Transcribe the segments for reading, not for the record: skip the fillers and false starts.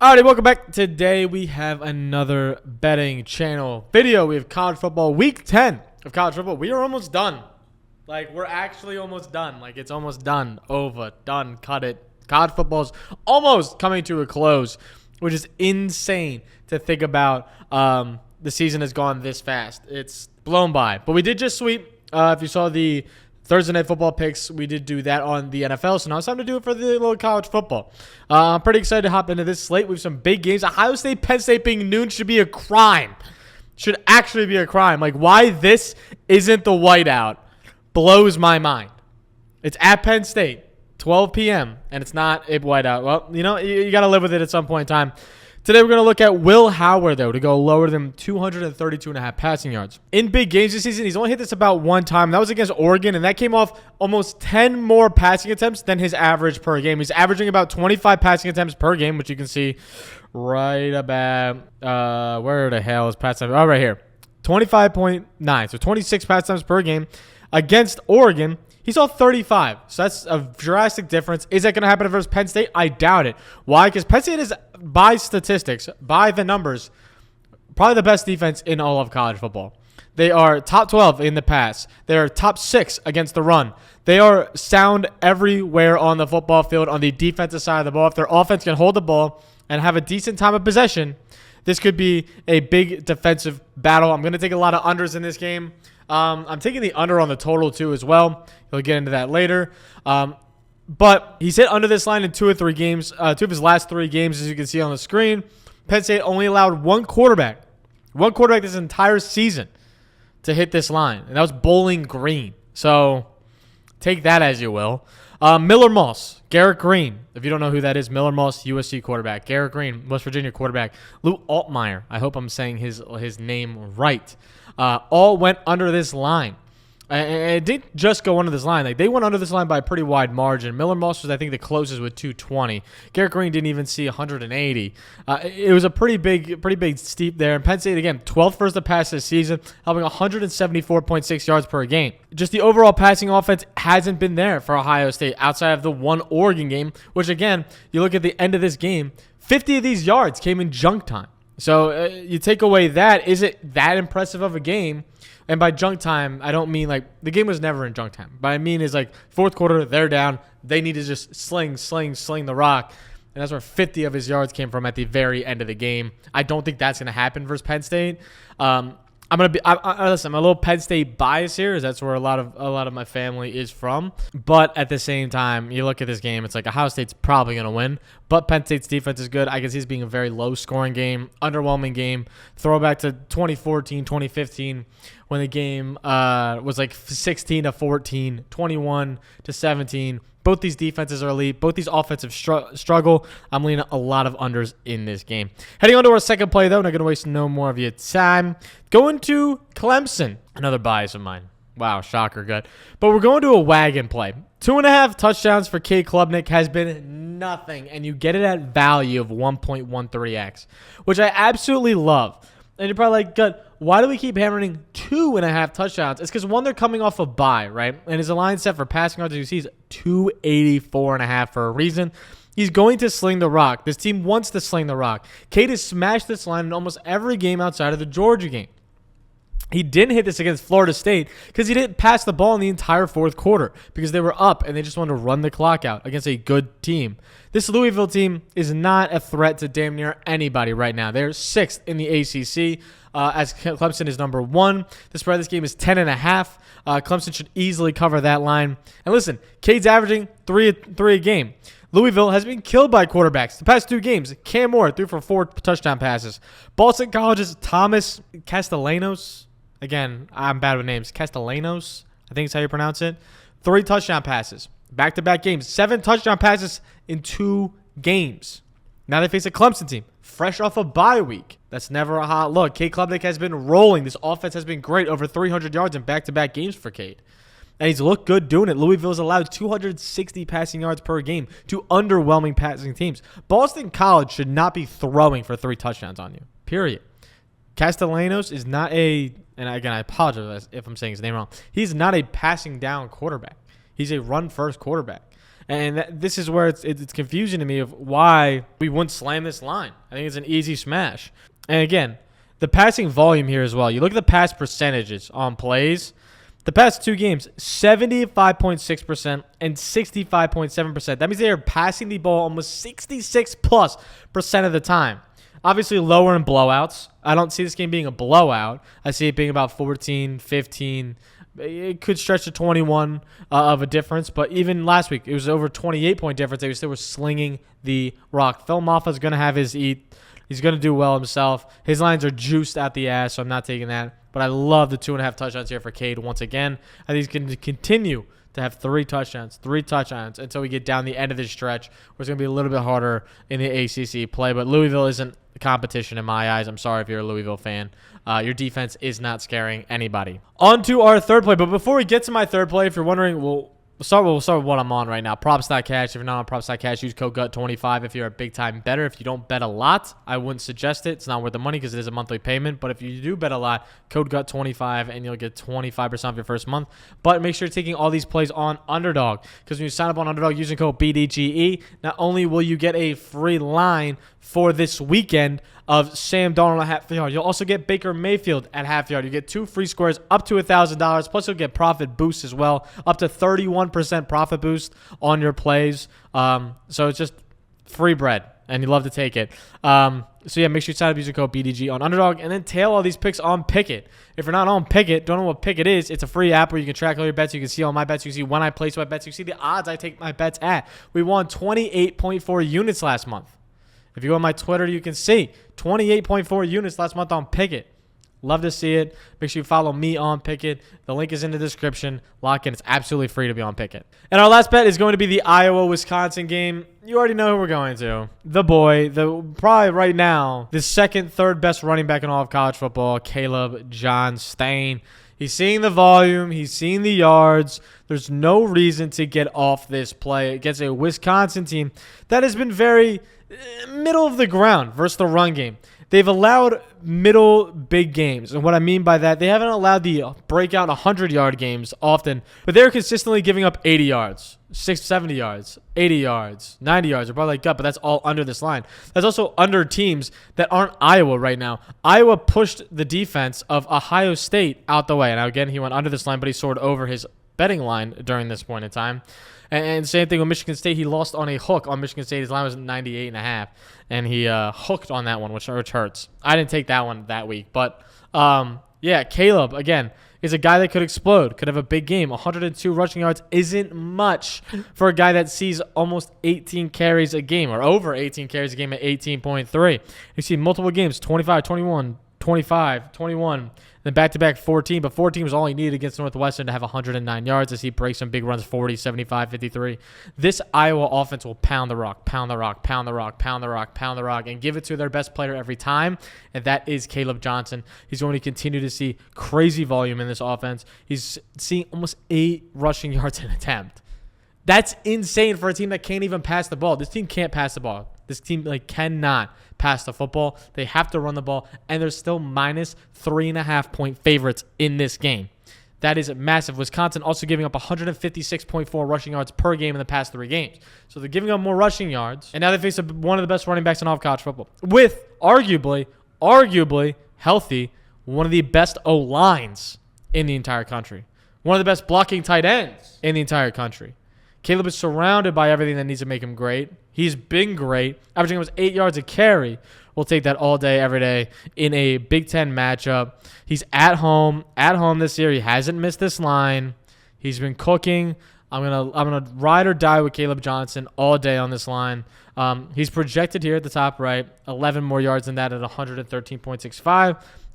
Alrighty, welcome back. Today we have another betting channel video. We have college football, week 10 of college football. We are almost done. We're actually almost done. It's almost done. Over. Done. Cut it. College football's almost coming to a close, which is insane to think about. The season has gone this fast. It's blown by. But we did just sweep. If you saw the Thursday Night Football picks, we did do that on the NFL, so now it's time to do it for the little college football. I'm pretty excited to hop into this slate. We have some big games. Ohio State, Penn State being noon should be a crime. Should actually be a crime. Why this isn't the whiteout blows my mind. It's at Penn State, 12 p.m., and it's not a whiteout. Well, you got to live with it at some point in time. Today, we're going to look at Will Howard, though, to go lower than 232.5 passing yards. In big games this season, he's only hit this about one time. That was against Oregon, and that came off almost 10 more passing attempts than his average per game. He's averaging about 25 passing attempts per game, which you can see right about, where the hell is pass attempts? Oh, right here. 25.9, so 26 pass attempts per game. Against Oregon, he saw 35, so that's a drastic difference. Is that going to happen versus Penn State? I doubt it. Why? Because Penn State is, by statistics, by the numbers, probably the best defense in all of college football. They are top 12 in the pass. They are top 6 against the run. They are sound everywhere on the football field on the defensive side of the ball. If their offense can hold the ball and have a decent time of possession, this could be a big defensive battle. I'm going to take a lot of unders in this game. I'm taking the under on the total, too, as well. He'll get into that later. But he's hit under this line in 2 of 3 games. 2 of his last 3 games, as you can see on the screen. Penn State only allowed one quarterback this entire season to hit this line, and that was Bowling Green. So take that as you will. Miller Moss, Garrett Green. If you don't know who that is, Miller Moss, USC quarterback. Garrett Green, West Virginia quarterback. Lou Altmaier. I hope I'm saying his name right. All went under this line. And it didn't just go under this line. They went under this line by a pretty wide margin. Miller Moss was, I think, the closest with 220. Garrett Green didn't even see 180. It was a pretty big steep there. And Penn State, again, 12th versus the pass this season, helping 174.6 yards per game. Just the overall passing offense hasn't been there for Ohio State outside of the one Oregon game, which, again, you look at the end of this game, 50 of these yards came in junk time. So you take away that, is it that impressive of a game? And by junk time, I don't mean the game was never in junk time. But I mean is fourth quarter, they're down. They need to just sling the rock. And that's where 50 of his yards came from at the very end of the game. I don't think that's going to happen versus Penn State. Listen, I'm a little Penn State bias here, as that's where a lot of my family is from. But at the same time, you look at this game, it's Ohio State's probably going to win. But Penn State's defense is good. I can see this being a very low-scoring game, underwhelming game. Throwback to 2014, 2015, when the game was 16-14, 21-17. Both these defenses are elite. Both these offensive struggle. I'm leaning a lot of unders in this game. Heading on to our second play, though. Not going to waste no more of your time. Going to Clemson. Another bias of mine. Wow, shocker, good. But we're going to a wagon play. 2.5 touchdowns for Cade Klubnik has been nothing, and you get it at value of 1.13x, which I absolutely love. And you're probably good. Why do we keep hammering 2.5 touchdowns? It's because, one, they're coming off a bye, right? And his line set for passing yards, as you see, is 284.5 for a reason. He's going to sling the rock. This team wants to sling the rock. Cade has smashed this line in almost every game outside of the Georgia game. He didn't hit this against Florida State because he didn't pass the ball in the entire fourth quarter because they were up and they just wanted to run the clock out against a good team. This Louisville team is not a threat to damn near anybody right now. They're 6th in the ACC as Clemson is number 1. The spread of this game is 10.5. Clemson should easily cover that line. And listen, Cade's averaging 3 a game. Louisville has been killed by quarterbacks the past 2 games. Cam Moore threw for 4 touchdown passes. Boston College's Thomas Castellanos. Again, I'm bad with names. Castellanos, I think is how you pronounce it. 3 touchdown passes. Back-to-back games. 7 touchdown passes in 2 games. Now they face a Clemson team, fresh off a bye week. That's never a hot look. Cade Klubnik has been rolling. This offense has been great. Over 300 yards in back-to-back games for Cade. And he's looked good doing it. Louisville has allowed 260 passing yards per game to underwhelming passing teams. Boston College should not be throwing for 3 touchdowns on you, period. Castellanos is not a, and again, I apologize if I'm saying his name wrong. He's not a passing down quarterback. He's a run-first quarterback. And this is where it's confusing to me of why we wouldn't slam this line. I think it's an easy smash. And again, the passing volume here as well. You look at the pass percentages on plays. The past 2 games, 75.6% and 65.7%. That means they are passing the ball almost 66+% of the time. Obviously, lower in blowouts. I don't see this game being a blowout. I see it being about 14, 15. It could stretch to 21 of a difference. But even last week, it was over 28-point difference. They still were slinging the rock. Phil Maffa's going to have his eat. He's going to do well himself. His lines are juiced out the ass, so I'm not taking that. But I love the 2.5 touchdowns here for Cade once again. I think he's going to continue to have 3 touchdowns until we get down the end of this stretch, where it's going to be a little bit harder in the ACC play. But Louisville isn't a competition in my eyes. I'm sorry if you're a Louisville fan. Your defense is not scaring anybody. On to our third play. But before we get to my third play, if you're wondering, we'll start with what I'm on right now. Props.cash. If you're not on Props.cash, use code GUT25 if you're a big-time bettor. If you don't bet a lot, I wouldn't suggest it. It's not worth the money because it is a monthly payment. But if you do bet a lot, code GUT25 and you'll get 25% off your first month. But make sure you're taking all these plays on Underdog, because when you sign up on Underdog using code BDGE, not only will you get a free line for this weekend of Sam Darnold at half yard, you'll also get Baker Mayfield at half yard. You get 2 free squares up to $1,000. Plus, you'll get profit boosts as well, up to 31% profit boost on your plays. So it's just free bread, and you love to take it. So yeah, make sure you sign up using code BDG on Underdog, and then tail all these picks on Pickett. If you're not on Pickett, don't know what Pickett is, it's a free app where you can track all your bets. You can see all my bets. You can see when I place my bets. You can see the odds I take my bets at. We won 28.4 units last month. If you go on my Twitter, you can see 28.4 units last month on Pickett. Love to see it. Make sure you follow me on Pickett. The link is in the description. Lock in. It's absolutely free to be on Pickett. And our last bet is going to be the Iowa-Wisconsin game. You already know who we're going to. The boy, probably right now, the second, third best running back in all of college football, Caleb Johnston. He's seeing the volume. He's seeing the yards. There's no reason to get off this play against a Wisconsin team that has been very middle of the ground versus the run game. They've allowed middle big games. And what I mean by that, they haven't allowed the breakout 100-yard games often, but they're consistently giving up 80 yards, 70 yards, 80 yards, 90 yards. They're probably like gut, but that's all under this line. That's also under teams that aren't Iowa right now. Iowa pushed the defense of Ohio State out the way. Now, again, he went under this line, but he soared over his betting line during this point in time. And same thing with Michigan State. He lost on a hook on Michigan State. His line was 98.5, and he hooked on that one, which hurts. I didn't take that one that week. But, yeah, Caleb, again, is a guy that could explode, could have a big game. 102 rushing yards isn't much for a guy that sees almost 18 carries a game, or over 18 carries a game at 18.3. You see multiple games, 25, 21, 25, 21, then back-to-back 14, but 14 was all he needed against Northwestern to have 109 yards as he breaks some big runs, 40, 75, 53. This Iowa offense will pound the rock, pound the rock, pound the rock, pound the rock, pound the rock, and give it to their best player every time, and that is Caleb Johnston. He's going to continue to see crazy volume in this offense. He's seeing almost 8 rushing yards an attempt. That's insane for a team that can't even pass the ball. This team can't pass the ball. This team cannot pass the football. They have to run the ball, and they're still minus 3.5-point favorites in this game. That is massive. Wisconsin also giving up 156.4 rushing yards per game in the past 3 games. So they're giving up more rushing yards, and now they face one of the best running backs in all of college football with arguably healthy, one of the best O-lines in the entire country, one of the best blocking tight ends in the entire country. Caleb is surrounded by everything that needs to make him great. He's been great, averaging almost 8 yards a carry. We'll take that all day, every day in a Big Ten matchup. He's at home this year. He hasn't missed this line. He's been cooking. I'm gonna ride or die with Caleb Johnston all day on this line. He's projected here at the top right, 11 more yards than that at 113.65.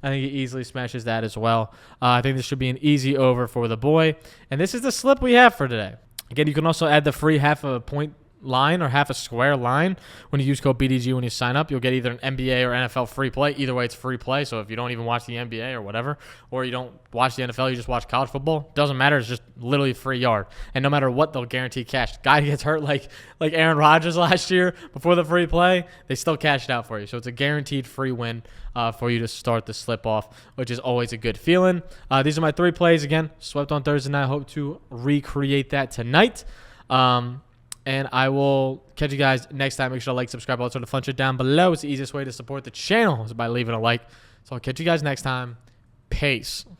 I think he easily smashes that as well. I think this should be an easy over for the boy. And this is the slip we have for today. Again, you can also add the free half a point line or half a square line when you use code BDG when you sign up. You'll get either an NBA or NFL free play. Either way, it's free play. So if you don't even watch the NBA or whatever, or you don't watch the NFL, you just watch college football, doesn't matter. It's just literally a free yard. And no matter what, they'll guarantee cash. Guy gets hurt like Aaron Rodgers last year before the free play, they still cashed out for you. So it's a guaranteed free win for you to start the slip off, which is always a good feeling. These are my 3 plays. Again, swept on Thursday night. I hope to recreate that tonight. And I will catch you guys next time. Make sure to like, subscribe, all that sort of fun shit down below. It's the easiest way to support the channel is by leaving a like. So I'll catch you guys next time. Peace.